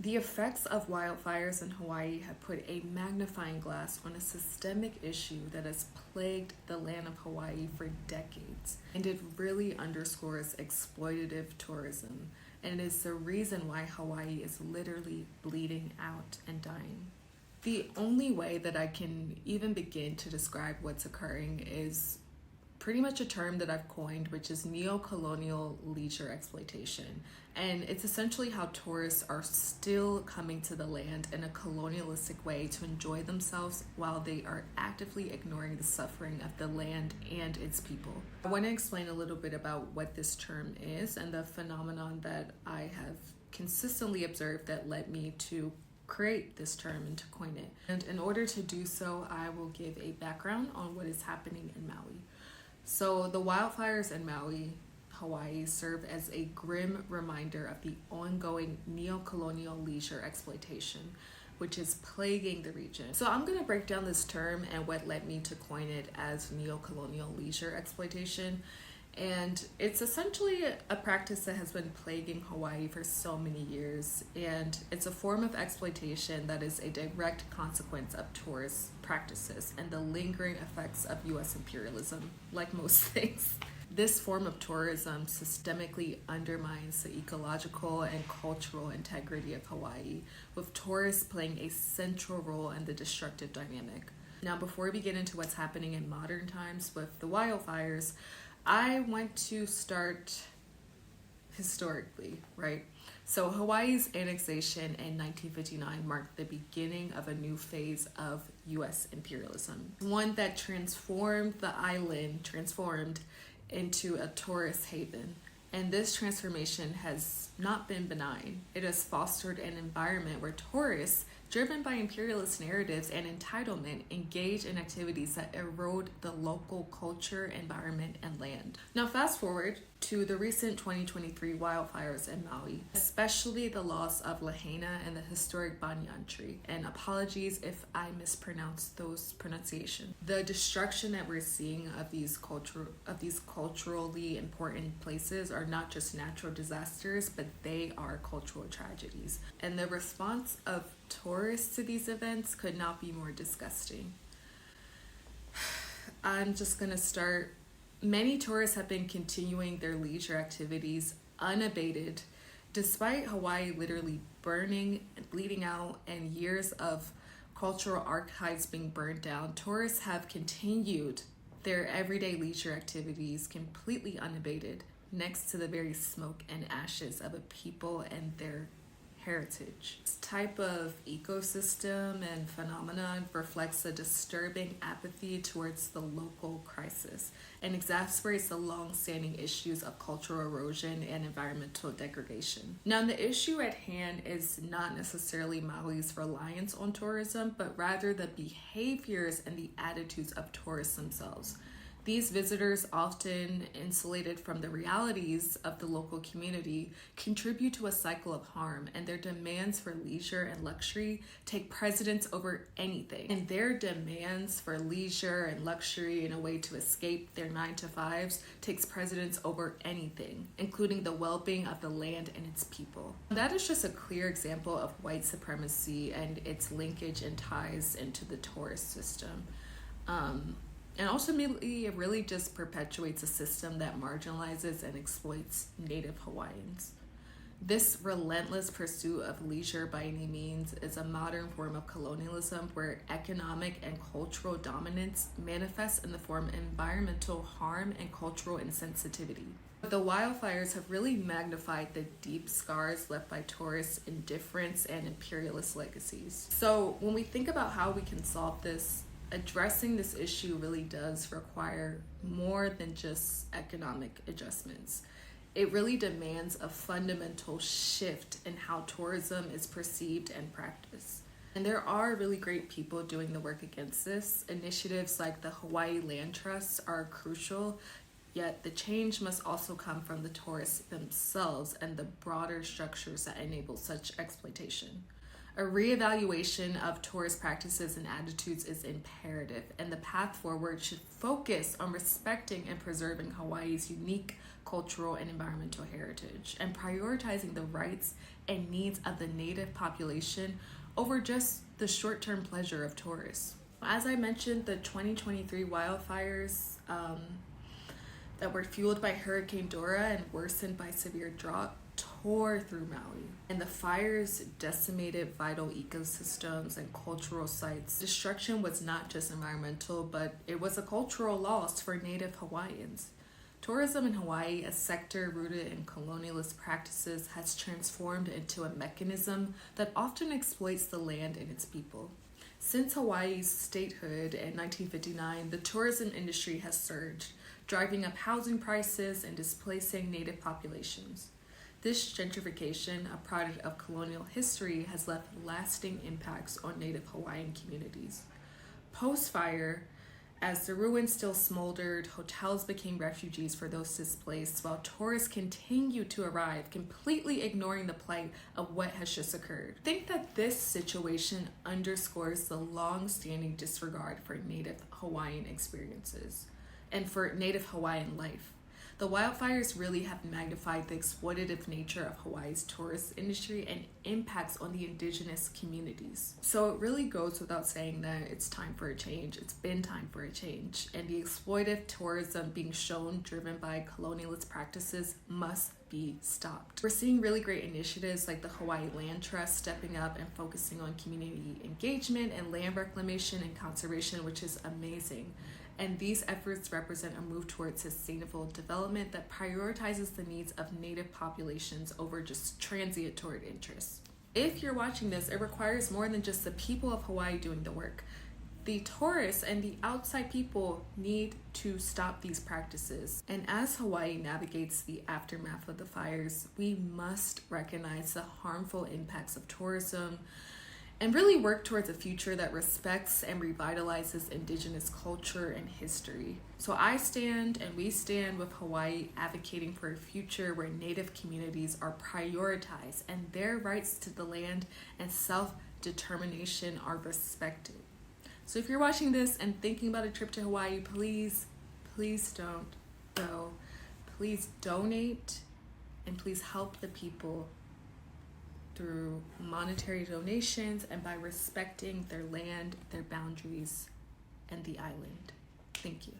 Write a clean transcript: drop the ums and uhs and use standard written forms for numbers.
The effects of wildfires in Hawaii have put a magnifying glass on a systemic issue that has plagued the land of Hawaii for decades, and it really underscores exploitative tourism, and it is the reason why Hawaii is literally bleeding out and dying. The only way that I can even begin to describe what's occurring is pretty much a term that I've coined, which is neo-colonial leisure exploitation. And it's essentially how tourists are still coming to the land in a colonialistic way to enjoy themselves while they are actively ignoring the suffering of the land and its people. I want to explain a little bit about what this term is and the phenomenon that I have consistently observed that led me to create this term and to coin it. And in order to do so, I will give a background on what is happening in Maui. So the wildfires in Maui, Hawaii, serve as a grim reminder of the ongoing neo-colonial leisure exploitation, which is plaguing the region. So I'm going to break down this term and what led me to coin it as neo-colonial leisure exploitation. And it's essentially a practice that has been plaguing Hawaii for so many years. And it's a form of exploitation that is a direct consequence of tourist practices and the lingering effects of US imperialism, like most things. This form of tourism systemically undermines the ecological and cultural integrity of Hawaii, with tourists playing a central role in the destructive dynamic. Now, before we get into what's happening in modern times with the wildfires, I want to start historically, right? So Hawaii's annexation in 1959 marked the beginning of a new phase of US imperialism, one that transformed the island, into a tourist haven. And this transformation has not been benign. It has fostered an environment where tourists, driven by imperialist narratives and entitlement, engage in activities that erode the local culture, environment, and land. Now, fast forward to the recent 2023 wildfires in Maui, especially the loss of Lahaina and the historic banyan tree. And apologies if I mispronounce those pronunciations. The destruction that we're seeing of these culturally important places are not just natural disasters, but they are cultural tragedies. And the response of tourists to these events could not be more disgusting. I'm just gonna start. Many tourists have been continuing their leisure activities unabated, despite Hawaii literally burning, bleeding out, and years of cultural archives being burned down. Tourists have continued their everyday leisure activities completely unabated, next to the very smoke and ashes of a people and their heritage. This type of ecosystem and phenomenon reflects a disturbing apathy towards the local crisis and exacerbates the long-standing issues of cultural erosion and environmental degradation. Now, the issue at hand is not necessarily Maui's reliance on tourism, but rather the behaviors and the attitudes of tourists themselves. These visitors, often insulated from the realities of the local community, contribute to a cycle of harm, and their demands for leisure and luxury take precedence over anything. And their demands for leisure and luxury in a way to escape their 9-to-5s takes precedence over anything, including the well-being of the land and its people. That is just a clear example of white supremacy and its linkage and ties into the tourist system. And ultimately, it really just perpetuates a system that marginalizes and exploits Native Hawaiians. This relentless pursuit of leisure by any means is a modern form of colonialism where economic and cultural dominance manifests in the form of environmental harm and cultural insensitivity. The wildfires have really magnified the deep scars left by tourists' indifference and imperialist legacies. So when we think about how we can solve this, addressing this issue really does require more than just economic adjustments. It really demands a fundamental shift in how tourism is perceived and practiced. And there are really great people doing the work against this. Initiatives like the Hawaii Land Trust are crucial, yet the change must also come from the tourists themselves and the broader structures that enable such exploitation. A reevaluation of tourist practices and attitudes is imperative, and the path forward should focus on respecting and preserving Hawaii's unique cultural and environmental heritage and prioritizing the rights and needs of the native population over just the short-term pleasure of tourists. As I mentioned, the 2023 wildfires that were fueled by Hurricane Dora and worsened by severe drought tore through Maui, and the fires decimated vital ecosystems and cultural sites. Destruction was not just environmental, but it was a cultural loss for Native Hawaiians. Tourism in Hawaii, a sector rooted in colonialist practices, has transformed into a mechanism that often exploits the land and its people. Since Hawaii's statehood in 1959, the tourism industry has surged, driving up housing prices and displacing Native populations. This gentrification, a product of colonial history, has left lasting impacts on Native Hawaiian communities. Post-fire, as the ruins still smoldered, hotels became refugees for those displaced, while tourists continue to arrive, completely ignoring the plight of what has just occurred. I think that this situation underscores the long-standing disregard for Native Hawaiian experiences and for Native Hawaiian life. The wildfires really have magnified the exploitative nature of Hawaii's tourist industry and impacts on the indigenous communities. So it really goes without saying that it's time for a change. It's been time for a change. And the exploitative tourism being shown, driven by colonialist practices, must be stopped. We're seeing really great initiatives like the Hawaii Land Trust stepping up and focusing on community engagement and land reclamation and conservation, which is amazing. And these efforts represent a move towards sustainable development that prioritizes the needs of Native populations over just transient tourist interests. If you're watching this, it requires more than just the people of Hawaii doing the work. The tourists and the outside people need to stop these practices. And as Hawaii navigates the aftermath of the fires, we must recognize the harmful impacts of tourism and really work towards a future that respects and revitalizes indigenous culture and history. So I stand and we stand with Hawaii, advocating for a future where Native communities are prioritized and their rights to the land and self-determination are respected. So if you're watching this and thinking about a trip to Hawaii, please don't go. Please donate and please help the people through monetary donations and by respecting their land, their boundaries, and the island. Thank you.